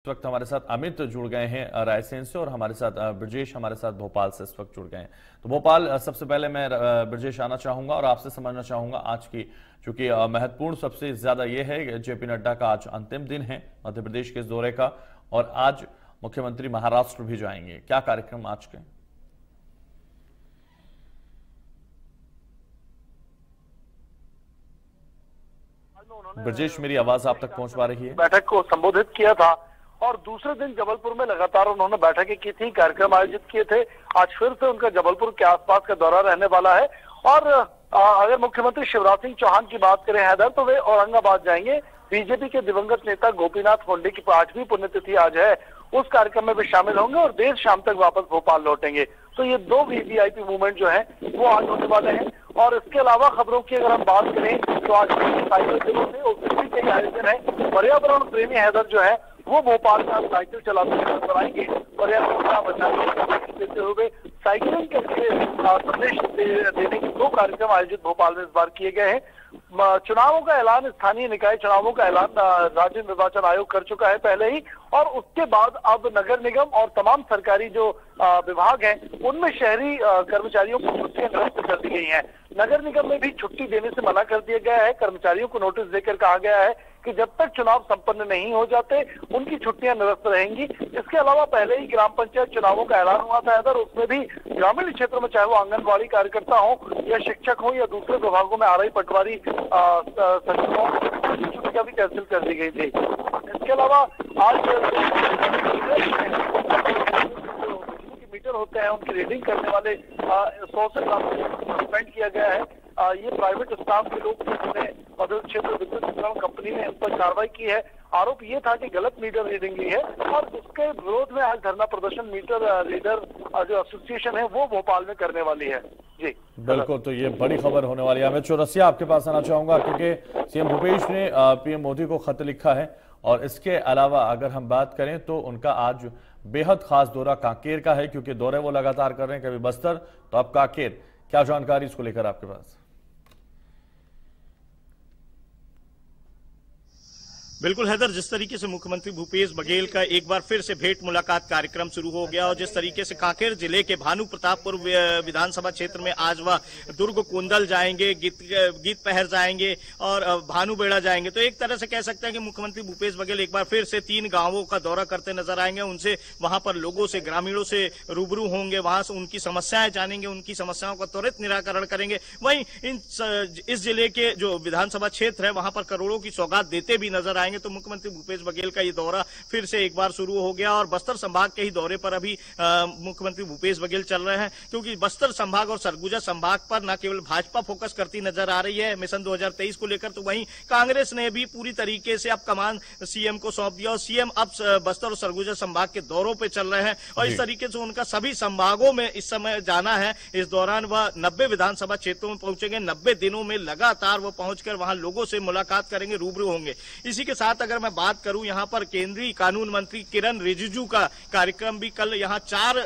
इस वक्त हमारे साथ अमित जुड़ गए हैं रायसेन से और हमारे साथ ब्रजेश हमारे साथ भोपाल से इस वक्त जुड़ गए हैं। तो भोपाल सबसे पहले मैं ब्रजेश आना चाहूंगा और आपसे समझना चाहूंगा आज की चूंकि महत्वपूर्ण सबसे ज्यादा यह है कि जेपी नड्डा का आज अंतिम दिन है मध्य प्रदेश के इस दौरे का और आज मुख्यमंत्री महाराष्ट्र भी जाएंगे। क्या कार्यक्रम आज के? ब्रजेश, मेरी आवाज आप तक पहुंच पा रही है? बैठक को संबोधित किया था और दूसरे दिन जबलपुर में लगातार उन्होंने बैठकें की थी, कार्यक्रम आयोजित किए थे। आज फिर से उनका जबलपुर के आसपास का दौरा रहने वाला है और अगर मुख्यमंत्री शिवराज सिंह चौहान की बात करें हैदर, तो वे औरंगाबाद जाएंगे। बीजेपी के दिवंगत नेता गोपीनाथ मुंडे की 8वीं पुण्यतिथि आज है, उस कार्यक्रम में भी शामिल होंगे और देर शाम तक वापस भोपाल लौटेंगे। तो ये दो वीवीआईपी मूवमेंट जो है वो आज होने वाले हैं। और इसके अलावा खबरों की अगर हम बात करें तो आज साइकिल दिनों से उसकी कई आयोजन है। पर्यावरण प्रेमी हैदर जो है वो भोपाल में साइकिल चलाते हुए नजर आएंगे। पर्यावरण का बचाव देते हुए साइकिलिंग के संदेश देने के 2 कार्यक्रम आयोजित भोपाल में इस बार किए गए हैं। चुनावों का ऐलान, स्थानीय निकाय चुनावों का ऐलान राज्य निर्वाचन आयोग कर चुका है पहले ही, और उसके बाद अब नगर निगम और तमाम सरकारी जो विभाग हैं उनमें शहरी कर्मचारियों को छुट्टियां निरस्त कर दी गई हैं। नगर निगम में भी छुट्टी देने से मना कर दिया गया है। कर्मचारियों को नोटिस देकर कहा गया है कि जब तक चुनाव संपन्न नहीं हो जाते उनकी छुट्टियां निरस्त रहेंगी। इसके अलावा पहले ही ग्राम पंचायत चुनावों का ऐलान हुआ था इधर, उसमें भी ग्रामीण क्षेत्र में चाहे वो आंगनबाड़ी कार्यकर्ता हो या शिक्षक हो या दूसरे विभागों में आरआई पटवारी सचिव हो, उनकी छुट्टियां भी कैंसिल कर दी गई थी। इसके अलावा आज मीटर होते हैं उनकी रीडिंग करने वाले 100 से सस्पेंड किया गया है। ये प्राइवेट स्टाफ के लोग जिन्होंने औद्योगिक क्षेत्र विद्युत वितरण कंपनी ने इन पर कार्रवाई की है। आरोप ये था कि गलत मीटर रीडिंग ली है और उसके विरोध में आज धरना प्रदर्शन मीटर रीडर जो एसोसिएशन है वो भोपाल में करने वाली है। जी बिल्कुल, तो ये बड़ी खबर होने वाली है। अमित चौरसिया, आपके पास आना चाहूंगा क्योंकि सीएम भूपेश ने पीएम मोदी को खत लिखा है और इसके अलावा अगर हम बात करें तो उनका आज बेहद खास दौरा कांकेर का है क्योंकि दौरे वो लगातार कर रहे हैं, कभी बस्तर तो अब कांकेर। क्या जानकारी इसको लेकर आपके पास? बिल्कुल हैदर, जिस तरीके से मुख्यमंत्री भूपेश बघेल का एक बार फिर से भेंट मुलाकात कार्यक्रम शुरू हो गया और जिस तरीके से कांकेर जिले के भानु प्रतापपुर विधानसभा क्षेत्र में आज वह दुर्ग कोंदल जाएंगे, गीत पहर जाएंगे और भानुबेड़ा जाएंगे, तो एक तरह से कह सकते हैं कि मुख्यमंत्री भूपेश बघेल एक बार फिर से 3 गांवों का दौरा करते नजर आएंगे। उनसे वहां पर लोगों से, ग्रामीणों से रूबरू होंगे, वहां से उनकी समस्याएं जानेंगे, उनकी समस्याओं का त्वरित निराकरण करेंगे। वहीं इस जिले के जो विधानसभा क्षेत्र है वहां पर करोड़ों की सौगात देते भी नजर आएंगे। तो मुख्यमंत्री भूपेश बघेल का ये दौरा फिर से एक बार शुरू हो गया और बस्तर संभाग के ही दौरे पर अभी मुख्यमंत्री भूपेश बघेल चल रहे हैं क्योंकि बस्तर संभाग और सरगुजा संभाग पर न केवल भाजपा फोकस करती नजर आ रही है मिशन 2023 को लेकर, तो वहीं कांग्रेस ने भी पूरी तरीके से अब कमान सीएम को सौंप दिया और सीएम अब बस्तर और सरगुजा संभाग के दौरों पर चल रहे हैं और इस तरीके से उनका सभी संभागों में इस समय जाना है। इस दौरान वह 90 विधानसभा क्षेत्रों में पहुंचेंगे। 90 दिनों में लगातार वो पहुंचकर वहां लोगों से मुलाकात करेंगे, रूबरू होंगे। इसी के साथ अगर मैं बात करूं, यहां पर केंद्रीय कानून मंत्री किरण रिजिजू का कार्यक्रम भी कल यहां 4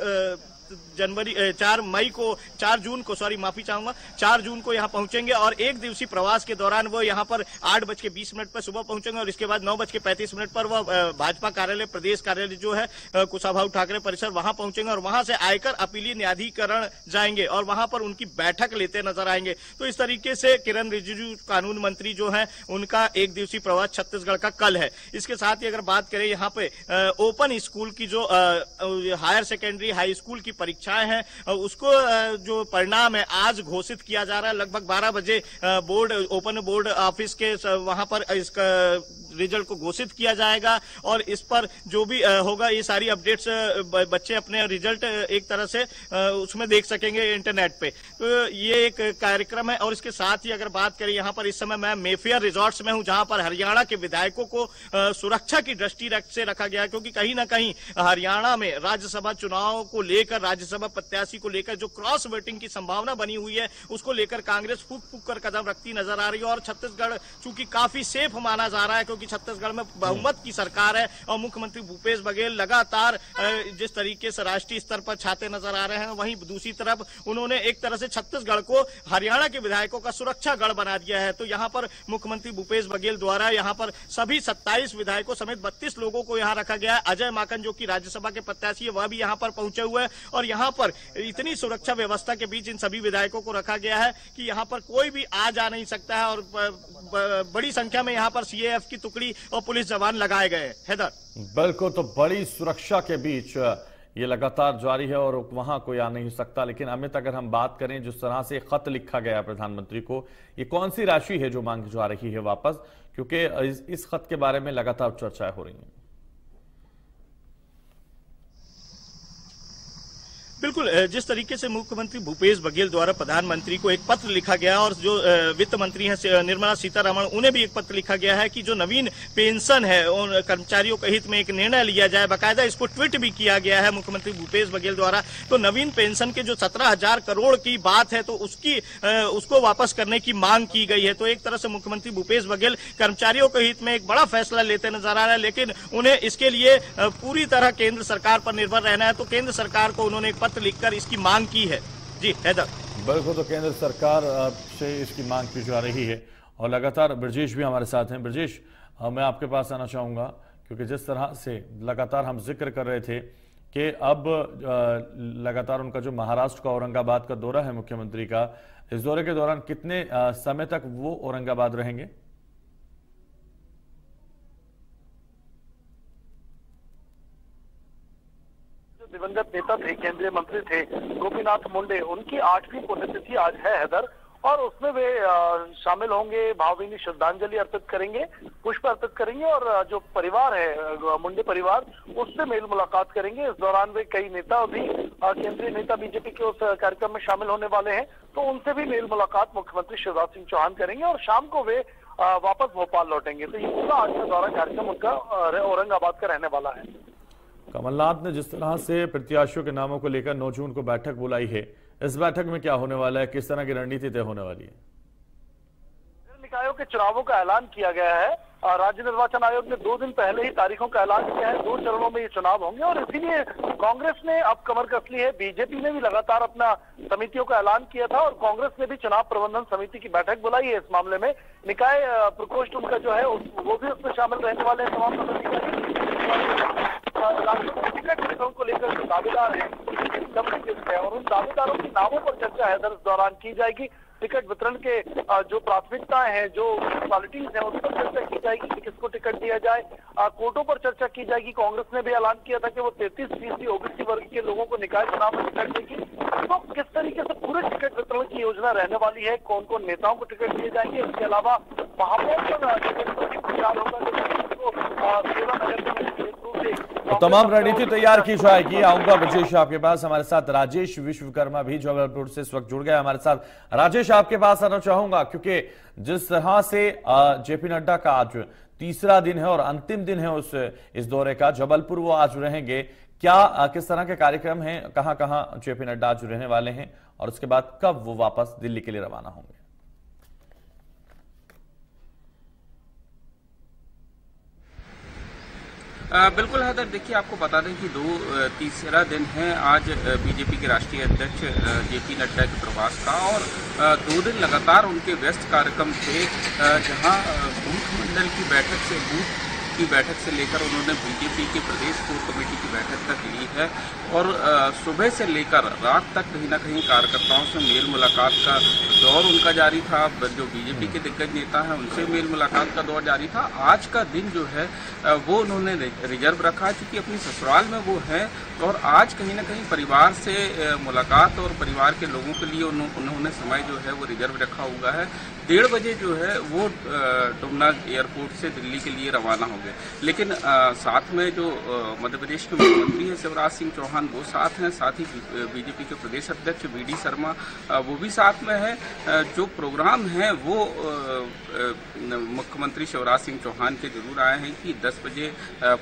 जून को यहां पहुंचेंगे और 1 दिवसीय प्रवास के दौरान वो यहां पर 8:20 पर सुबह पहुंचेंगे और इसके बाद 9:35 पर वह भाजपा कार्यालय, प्रदेश कार्यालय जो है कुशाभाऊ ठाकरे परिसर, वहां पहुंचेंगे और वहां से आयकर अपीलीय न्यायाधिकरण जाएंगे और वहां पर उनकी बैठक लेते नजर आएंगे। तो इस तरीके से किरण रिजिजू कानून मंत्री जो है उनका 1 दिवसीय प्रवास छत्तीसगढ़ का कल है। इसके साथ ही अगर बात करें यहाँ पे ओपन स्कूल की जो हायर सेकेंडरी हाई स्कूल की परीक्षाएं हैं उसको जो परिणाम है आज घोषित किया जा रहा है। लगभग 12 बजे ओपन बोर्ड ऑफिस के वहां पर इसका रिजल्ट को घोषित किया जाएगा और इस पर जो भी होगा ये सारी अपडेट्स बच्चे अपने रिजल्ट एक तरह से उसमें देख सकेंगे इंटरनेट पे। तो ये एक कार्यक्रम है और इसके साथ ही अगर बात करें यहाँ पर इस समय मैं मेफेयर रिजॉर्ट्स में हूँ जहां पर हरियाणा के विधायकों को सुरक्षा की दृष्टि से रखा गया क्योंकि कहीं ना कहीं हरियाणा में राज्यसभा चुनाव को लेकर, राज्यसभा प्रत्याशी को लेकर जो क्रॉस वोटिंग की संभावना बनी हुई है उसको लेकर कांग्रेस फूक फूक कर कदम रखती नजर आ रही है और छत्तीसगढ़ चूंकि काफी सेफ माना जा रहा है क्योंकि क्योंकि छत्तीसगढ़ में बहुमत की सरकार है और मुख्यमंत्री भूपेश बघेल लगातार जिस तरीके से राष्ट्रीय स्तर पर छाते नजर आ रहे हैं, वहीं दूसरी तरफ उन्होंने एक तरह से छत्तीसगढ़ को हरियाणा के विधायकों का सुरक्षा गढ़ बना दिया है। तो यहाँ पर मुख्यमंत्री भूपेश बघेल द्वारा यहाँ पर सभी 27 विधायकों समेत 32 लोगों को यहाँ रखा गया है। अजय माकन जो कि राज्यसभा के प्रत्याशी है वह भी यहाँ पर पहुंचे हुए हैं और यहाँ पर इतनी सुरक्षा व्यवस्था के बीच इन सभी विधायकों को रखा गया है कि यहाँ पर कोई भी आ जा नहीं सकता है और बड़ी संख्या में यहाँ पर सीएएफ की टुकड़ी और पुलिस जवान लगाए गए हैं। हैदर, बिल्कुल, तो बड़ी सुरक्षा के बीच ये लगातार जारी है और वहां कोई आ नहीं सकता। लेकिन अमित, अगर हम बात करें जिस तरह से खत लिखा गया प्रधानमंत्री को, ये कौन सी राशि है जो मांगी जा रही है वापस, क्योंकि इस खत के बारे में लगातार चर्चाएं हो रही हैं। बिल्कुल, जिस तरीके से मुख्यमंत्री भूपेश बघेल द्वारा प्रधानमंत्री को एक पत्र लिखा गया और जो वित्त मंत्री हैं निर्मला सीतारमण, उन्हें भी एक पत्र लिखा गया है कि जो नवीन पेंशन है उन कर्मचारियों के हित में एक निर्णय लिया जाए। बाकायदा इसको ट्वीट भी किया गया है मुख्यमंत्री भूपेश बघेल द्वारा। तो नवीन पेंशन के जो 17,000 करोड़ की बात है तो उसको वापस करने की मांग की गई है। तो एक तरह से मुख्यमंत्री भूपेश बघेल कर्मचारियों के हित में एक बड़ा फैसला लेते नजर आ रहा है, लेकिन उन्हें इसके लिए पूरी तरह केंद्र सरकार पर निर्भर रहना है। तो केंद्र सरकार को उन्होंने एक पत्र लिखकर इसकी मांग की है। जी हैदर, बिल्कुल, तो केंद्र सरकार से इसकी मांग की जा रही है और लगातार ब्रजेश भी हमारे साथ हैं। ब्रजेश, मैं आपके पास आना चाहूंगा क्योंकि जिस तरह से लगातार हम जिक्र कर रहे थे कि अब लगातार उनका जो महाराष्ट्र का औरंगाबाद का दौरा है मुख्यमंत्री का, इस दौरे के दौरान कितने समय तक वो औरंगाबाद रहेंगे? दिवंगत नेता थे, केंद्रीय मंत्री थे गोपीनाथ मुंडे, उनकी 8वीं पुण्यतिथि आज है हैदर, और उसमें वे शामिल होंगे, भावभीनी श्रद्धांजलि अर्पित करेंगे, पुष्प अर्पित करेंगे और जो परिवार है मुंडे परिवार उससे मेल मुलाकात करेंगे। इस दौरान वे कई नेता भी केंद्रीय नेता बीजेपी के उस कार्यक्रम में शामिल होने वाले हैं, तो उनसे भी मेल मुलाकात मुख्यमंत्री शिवराज सिंह चौहान करेंगे और शाम को वे वापस भोपाल लौटेंगे। तो ये पूरा आज का दौरा कार्यक्रम उनका औरंगाबाद का रहने वाला है। कमलनाथ ने जिस तरह से प्रत्याशियों के नामों को लेकर 9 जून को बैठक बुलाई है, इस बैठक में क्या होने वाला है, किस तरह की रणनीति तय होने वाली है? निकायों के चुनावों का ऐलान किया गया है। राज्य निर्वाचन आयोग ने 2 दिन पहले ही तारीखों का ऐलान किया है। 2 चरणों में ये चुनाव होंगे और इसीलिए कांग्रेस ने अब कमर कस ली है। बीजेपी ने भी लगातार अपना समितियों का ऐलान किया था और कांग्रेस ने भी चुनाव प्रबंधन समिति की बैठक बुलाई है। इस मामले में निकाय प्रकोष्ठ उनका जो है वो भी उसमें शामिल रहने वाले हैं। तमाम पदाधिकारी टिकट को लेकर जो दावेदार है और उन दावेदारों के नामों पर चर्चा है इस दौरान की जाएगी। टिकट वितरण के जो प्राथमिकताएं हैं, जो क्वालिटीज हैं, उस पर चर्चा की जाएगी कि किसको टिकट दिया जाए। कोटों पर चर्चा की जाएगी। कांग्रेस ने भी ऐलान किया था कि वो 33% ओबीसी वर्ग के लोगों को निकाय चुनाव में टिकट देगी। तो किस तरीके से पूरे टिकट वितरण की योजना रहने वाली है, कौन कौन नेताओं को टिकट दिए जाएंगे, इसके अलावा महापौर पर प्रचार होगा। तमाम रणनीति तैयार की जाएगी। आऊंगा ब्रजेश आपके पास। हमारे साथ राजेश विश्वकर्मा भी जबलपुर से इस वक्त जुड़ गए हमारे साथ। राजेश, आपके पास आना चाहूंगा क्योंकि जिस तरह से जेपी नड्डा का आज तीसरा दिन है और अंतिम दिन है इस दौरे का, जबलपुर वो आज रहेंगे, क्या किस तरह के कार्यक्रम हैं, कहां कहां जेपी नड्डा आज रहने वाले हैं और उसके बाद कब वो वापस दिल्ली के लिए रवाना होंगे? बिल्कुल हैदर, देखिए आपको बता दें कि तीसरा दिन है आज बीजेपी के राष्ट्रीय अध्यक्ष जेपी नड्डा के प्रवास का और 2 दिन लगातार उनके व्यस्त कार्यक्रम थे, जहां बूथ मंडल की बैठक से लेकर उन्होंने बीजेपी के प्रदेश कोर कमेटी की बैठक तक ली है और सुबह से लेकर रात तक कहीं ना कहीं कार्यकर्ताओं से मेल मुलाकात का दौर उनका जारी था। जो बीजेपी के दिग्गज नेता हैं उनसे मेल मुलाकात का दौर जारी था। आज का दिन जो है वो उन्होंने रिजर्व रखा क्योंकि अपनी ससुराल में वो हैं और आज कहीं ना कहीं परिवार से मुलाकात और परिवार के लोगों के लिए उन्होंने समय जो है वो रिजर्व रखा हुआ है। 1:30 बजे जो है वो डुमना एयरपोर्ट से दिल्ली के लिए रवाना होंगे। होंगे। लेकिन साथ में जो मध्य प्रदेश के मुख्यमंत्री हैं शिवराज सिंह चौहान वो साथ हैं, साथ ही बीजेपी के प्रदेश अध्यक्ष वी.डी. शर्मा वो भी साथ में है। जो प्रोग्राम है वो मुख्यमंत्री शिवराज सिंह चौहान के जरूर आए हैं कि 10 बजे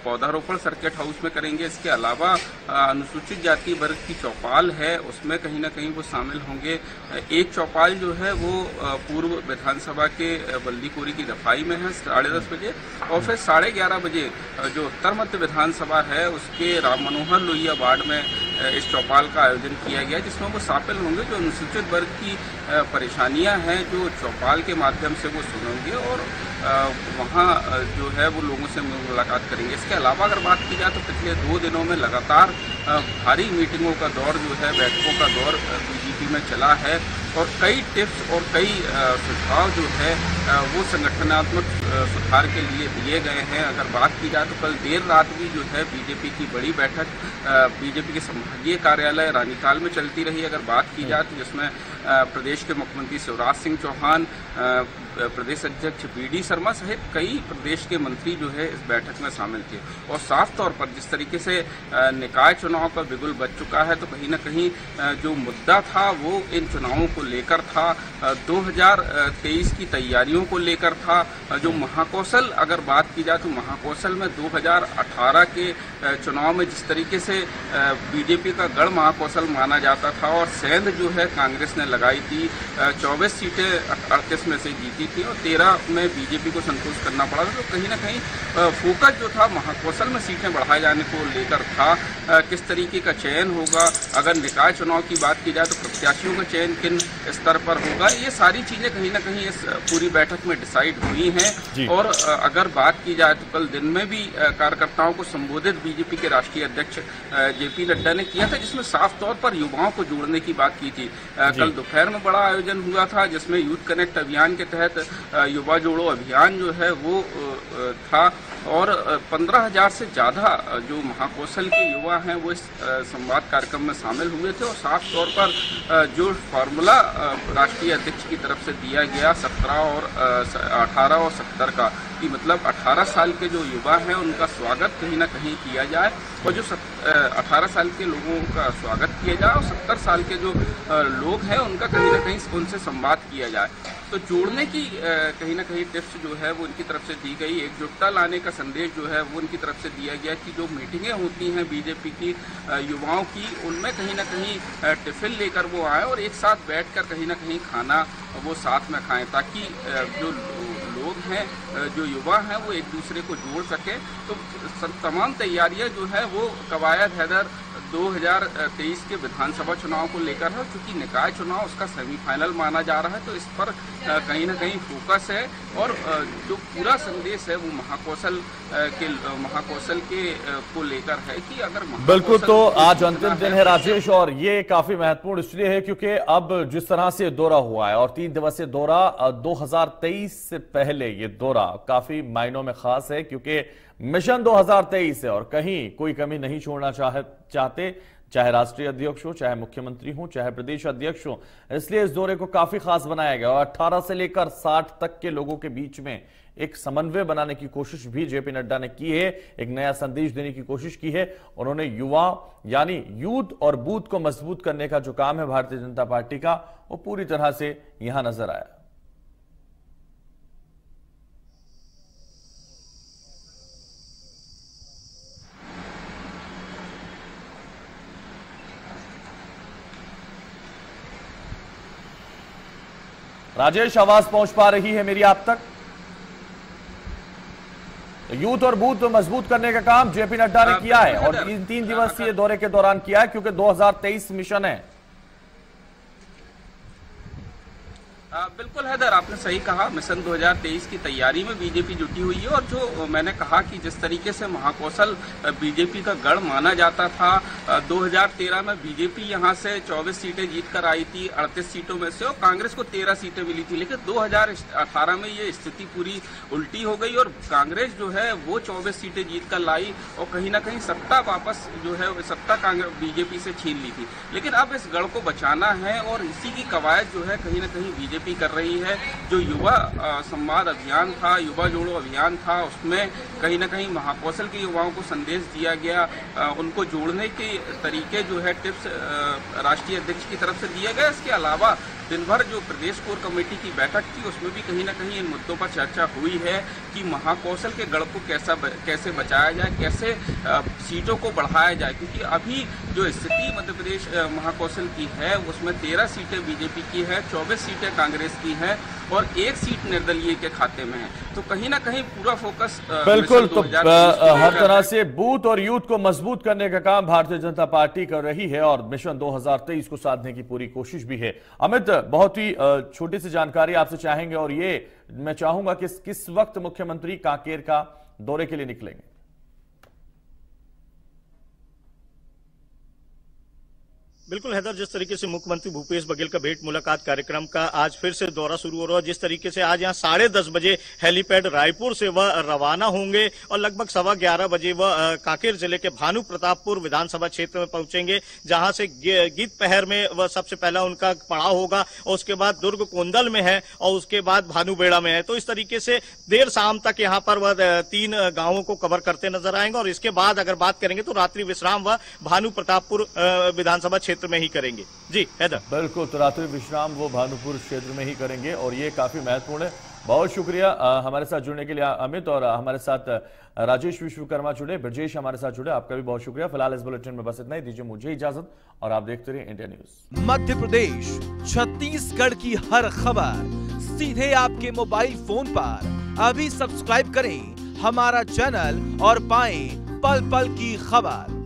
पौधारोपण सर्किट हाउस में करेंगे। इसके अलावा अनुसूचित जाति वर्ग की चौपाल है उसमें कहीं ना कहीं वो शामिल होंगे। एक चौपाल जो है वो पूर्व विधानसभा के बल्दीकोरी की दफाई में है 10:30 बजे, और फिर 11:30 बजे जो उत्तर मध्य विधानसभा है उसके राम मनोहर लोहिया वार्ड में इस चौपाल का आयोजन किया गया, जिसमें वो शामिल होंगे। जो अनुसूचित वर्ग की परेशानियां हैं जो चौपाल के माध्यम से वो सुनेंगे और वहाँ जो है वो लोगों से मुलाकात करेंगे। इसके अलावा अगर बात की जाए तो पिछले 2 दिनों में लगातार भारी मीटिंगों का दौर जो है, बैठकों का दौर बीजेपी में चला है और कई टिप्स और कई सुझाव जो है वो संगठनात्मक सुधार के लिए दिए गए हैं। अगर बात की जाए तो कल देर रात भी जो है बीजेपी की बड़ी बैठक बीजेपी के संभागीय कार्यालय रानीताल में चलती रही। अगर बात की जाए तो जिसमें प्रदेश के मुख्यमंत्री शिवराज सिंह चौहान, प्रदेश अध्यक्ष वी.डी. शर्मा सहित कई प्रदेश के मंत्री जो है इस बैठक में शामिल थे। और साफ तौर पर जिस तरीके से निकाय चुनाव का बिगुल बज चुका है तो कहीं ना कहीं जो मुद्दा था वो इन चुनावों को लेकर था, 2023 की तैयारियों को लेकर था। जो महाकौशल अगर बात की जाए तो महाकौशल में 2018 के चुनाव में जिस तरीके से बीजेपी का गढ़ महाकौशल माना जाता था और सेंध जो है कांग्रेस ने लगाई थी, 24 सीटें 38 में से जीती थी और 13 में बीजेपी को संतोष करना पड़ा था। तो कहीं ना कहीं फोकस जो था महाकौशल में सीटें बढ़ाए जाने को लेकर था। किस तरीके का चयन होगा, अगर निकाय चुनाव की बात की जाए तो प्रत्याशियों का चयन किन स्तर पर होगा, ये सारी चीजें कहीं ना कहीं इस पूरी बैठक में डिसाइड हुई हैं। और अगर बात की जाए तो कल दिन में भी कार्यकर्ताओं को संबोधित बीजेपी के राष्ट्रीय अध्यक्ष जे.पी. नड्डा ने किया था, जिसमें साफ तौर पर युवाओं को जोड़ने की बात की थी। कल दोपहर में बड़ा आयोजन हुआ था जिसमें यूथ कनेक्ट अभियान के तहत युवा जोड़ो अभियान जो है वो था और 15,000 से ज़्यादा जो महाकौशल के युवा हैं वो इस संवाद कार्यक्रम में शामिल हुए थे। और साफ तौर पर जो फार्मूला राष्ट्रीय अध्यक्ष की तरफ से दिया गया 17 और 18 और 70 का, कि मतलब 18 साल के जो युवा हैं उनका स्वागत कहीं ना कहीं किया जाए और जो 18 साल के लोगों का स्वागत किया जाए और 70 साल के जो लोग हैं उनका कहीं ना कहीं उनसे संवाद किया जाए। तो जोड़ने की कहीं ना कहीं टिप्स जो है वो उनकी तरफ से दी गई। एकजुटता लाने का संदेश जो है वो उनकी तरफ से दिया गया कि जो मीटिंगें होती हैं बीजेपी की युवाओं की, उनमें कहीं ना कहीं टिफिन लेकर वो आए और एक साथ बैठकर कहीं ना कहीं खाना वो साथ में खाएं, ताकि जो लोग हैं, जो युवा हैं वो एक दूसरे को जोड़ सकें। तो तमाम तैयारियां जो है वो कवायद हैदर 2023 के विधानसभा चुनाव को लेकर है, क्योंकि निकाय चुनाव उसका सेमीफाइनल माना जा रहा है। तो इस पर कहीं ना कहीं फोकस है और जो पूरा संदेश है वो महाकौशल के को लेकर है कि अगर बिल्कुल। तो आज अंतिम दिन है राजेश, और ये काफी महत्वपूर्ण इसलिए है क्योंकि अब जिस तरह से दौरा हुआ है और 3 दिवसीय दौरा 2023 से पहले ये दौरा काफी मायनों में खास है क्योंकि मिशन 2023 है और कहीं कोई कमी नहीं छोड़ना चाहते, चाहे राष्ट्रीय अध्यक्ष हो, चाहे मुख्यमंत्री हो, चाहे प्रदेश अध्यक्ष हो। इसलिए इस दौरे को काफी खास बनाया गया और 18 से लेकर 60 तक के लोगों के बीच में एक समन्वय बनाने की कोशिश भी जे.पी. नड्डा ने की है, एक नया संदेश देने की कोशिश की है। उन्होंने युवा यानी यूथ और बूथ को मजबूत करने का जो काम है भारतीय जनता पार्टी का, वो पूरी तरह से यहां नजर आया। राजेश, आवाज पहुंच पा रही है मेरी आप तक? यूथ और बूथ मजबूत करने का काम जे.पी. नड्डा ने किया है और इन 3 दिवसीय दौरे के दौरान किया है क्योंकि 2023 मिशन है। बिल्कुल हैदर, आपने सही कहा। मिशन 2023 की तैयारी में बीजेपी जुटी हुई है और जो मैंने कहा कि जिस तरीके से महाकौशल बीजेपी का गढ़ माना जाता था, 2013 में बीजेपी यहां से 24 सीटें जीत कर आई थी 38 सीटों में से, और कांग्रेस को 13 सीटें मिली थी। लेकिन 2018 में ये स्थिति पूरी उल्टी हो गई और कांग्रेस जो है वो 24 सीटें जीत कर लाई और कहीं ना कहीं सत्ता वापस जो है सत्ता कांग्रेस बीजेपी से छीन ली थी। लेकिन अब इस गढ़ को बचाना है और इसी की कवायद जो है कहीं ना कहीं बीजेपी कर रही है। जो युवा संवाद अभियान था, युवा जोड़ो अभियान था, उसमें कहीं ना कहीं महाकौशल के युवाओं को संदेश दिया गया, उनको जोड़ने के तरीके जो है टिप्स राष्ट्रीय अध्यक्ष की तरफ से दिया गया। इसके अलावा दिन भर जो प्रदेश कोर कमेटी की बैठक थी उसमें भी कहीं ना कहीं इन मुद्दों पर चर्चा हुई है कि महाकौशल के गढ़ को कैसे बचाया जाए, कैसे सीटों को बढ़ाया जाए, क्योंकि अभी जो स्थिति मध्य प्रदेश महाकौशल की है उसमें 13 सीटें बीजेपी की है, 24 सीटें कांग्रेस की हैं और 1 सीट निर्दलीय के खाते में है। तो कहीं ना कहीं पूरा फोकस बिल्कुल तो हर तरह से बूथ और यूथ को मजबूत करने का काम भारतीय जनता पार्टी कर रही है और मिशन 2023 को साधने की पूरी कोशिश भी है। अमित, बहुत ही छोटी सी जानकारी आपसे चाहेंगे और ये मैं चाहूंगा कि किस वक्त मुख्यमंत्री कांकेर का दौरे के लिए निकलेंगे? बिल्कुल हैदर, जिस तरीके से मुख्यमंत्री भूपेश बघेल का भेंट मुलाकात कार्यक्रम का आज फिर से दौरा शुरू हो रहा है, जिस तरीके से आज यहाँ 10:30 बजे हेलीपैड रायपुर से वह रवाना होंगे और लगभग 11:15 बजे वह कांकेर जिले के भानु प्रतापपुर विधानसभा क्षेत्र में पहुंचेंगे, जहां से गीत पहर में वह सबसे पहला उनका पड़ाव होगा और उसके बाद दुर्ग कोंदल में है और उसके बाद भानुबेड़ा में है। तो इस तरीके से देर शाम तक यहाँ पर वह 3 गांवों को कवर करते नजर आएंगे और इसके बाद अगर बात करेंगे तो रात्रि विश्राम वह भानु प्रतापपुर विधानसभा क्षेत्र में ही करेंगे। जी हैदर। बिल्कुल, तो रात्रि विश्राम वो भानुपुर क्षेत्र में ही करेंगे और ये काफी महत्वपूर्ण है। बहुत शुक्रिया हमारे साथ जुड़ने के लिए अमित, और हमारे साथ राजेश विश्वकर्मा जुड़े, ब्रजेश हमारे साथ जुड़े, आपका भी बहुत शुक्रिया। फिलहाल इस बुलेटिन में बस इतना ही, दीजिए मुझे इजाजत और आप देखते रहिए इंडिया न्यूज। मध्य प्रदेश, छत्तीसगढ़ की हर खबर सीधे आपके मोबाइल फोन पर। अभी सब्सक्राइब करें हमारा चैनल और पाएं पल पल की खबर।